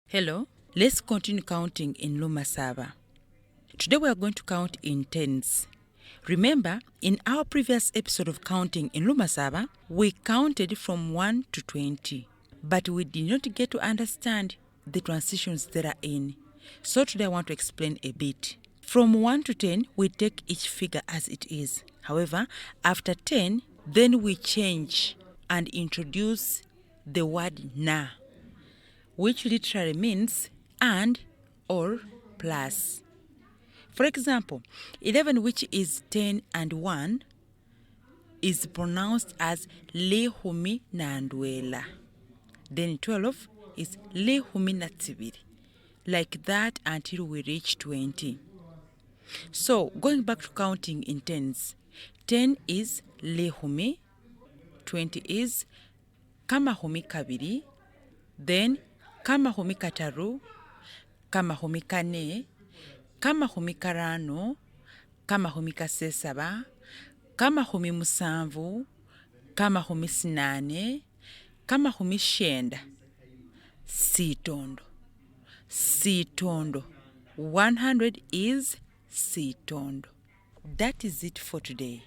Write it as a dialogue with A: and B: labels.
A: Hello, let's continue counting in Lumasaba. Today we are going to count in tens. Remember, in our previous episode of counting in Lumasaba, we counted from 1 to 20, but we did not get to understand the transitions that are in. So today I want to explain a bit. From 1 to 10, we take each figure as it is. However, after 10, then we change and introduce the word na, which literally means and or plus. For example, 11, which is 10 and 1, is pronounced as lehumi na ndwela. Then 12 is lehumi na tsibiri. Like that until we reach 20. So, going back to counting in tens, 10 is lehumi, 20 is kamahumi kabiri, then kamahumi kataru, kamahumi kane, kamahumi karano, kamahumi kasesaba, kamahumi musanvu, kamahumi sinane, kamahumi shenda, sitondo. Sitondo. 100 is sitondo. That is it for today.